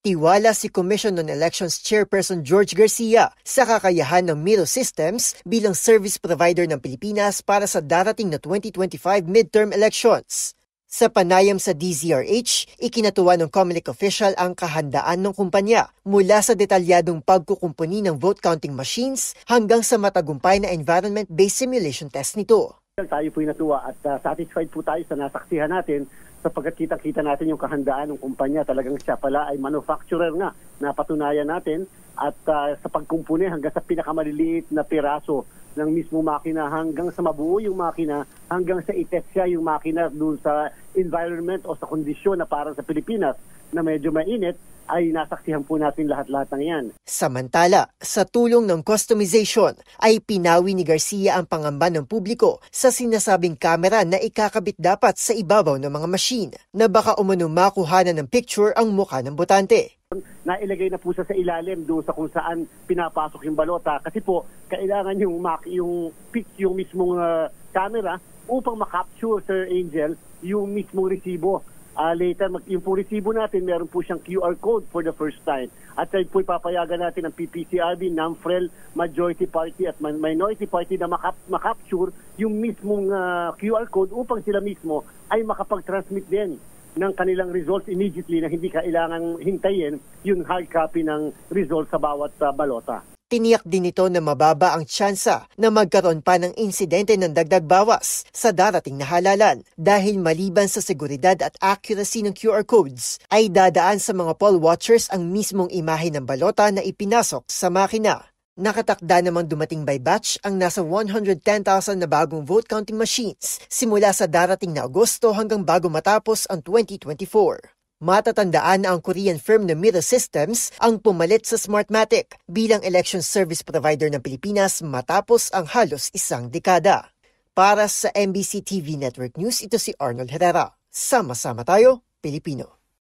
Tiwala si Commission on Elections Chairperson George Garcia sa kakayahan ng Miro Systems bilang service provider ng Pilipinas para sa darating na 2025 midterm elections. Sa panayam sa DZRH, ikinatuwa ng Comelec official ang kahandaan ng kumpanya mula sa detalyadong pagkukumpuni ng vote counting machines hanggang sa matagumpay na environment-based simulation test nito. Tayo po'y natuwa at satisfied po tayo sa nasaksihan natin sapagkat kitang-kita natin yung kahandaan ng kumpanya. Talagang siya pala ay manufacturer nga. Napatunayan natin at sa pagkumpuni hanggang sa pinakamaliliit na piraso ng mismo makina hanggang sa mabuo yung makina, hanggang sa itest siya yung makina dun sa environment o sa kondisyon na parang sa Pilipinas na medyo mainit, ay nasaksihan po natin lahat-lahat ng yan. Samantala, sa tulong ng customization, ay pinawi ni Garcia ang pangamba ng publiko sa sinasabing kamera na ikakabit dapat sa ibabaw ng mga machine na baka umano makuhanan ng picture ang mukha ng botante. Nailagay na po sa ilalim doon sa kung saan pinapasok yung balota kasi po kailangan yung mismong camera upang makapture, Sir Angel, yung mismong resibo. Later, yung po resibo natin, meron po siyang QR code for the first time. At tayo po ipapayagan natin ng PPCRB, NAMFREL, Majority Party at Minority Party na makapture yung mismong QR code upang sila mismo ay makapag-transmit din ng kanilang results immediately na hindi kailangang hintayin yung hard copy ng results sa bawat balota. Tiniyak din ito na mababa ang tsansa na magkaroon pa ng insidente ng dagdag bawas sa darating na halalan dahil maliban sa seguridad at accuracy ng QR codes ay dadaan sa mga poll watchers ang mismong imahe ng balota na ipinasok sa makina. Nakatakda namang dumating by batch ang nasa 110,000 na bagong vote counting machines simula sa darating na Agosto hanggang bago matapos ang 2024. Matatandaan na ang Korean firm na Miro Systems ang pumalit sa Smartmatic bilang election service provider ng Pilipinas matapos ang halos isang dekada. Para sa MBC TV Network News, ito si Arnold Herrera. Sama-sama tayo, Pilipino.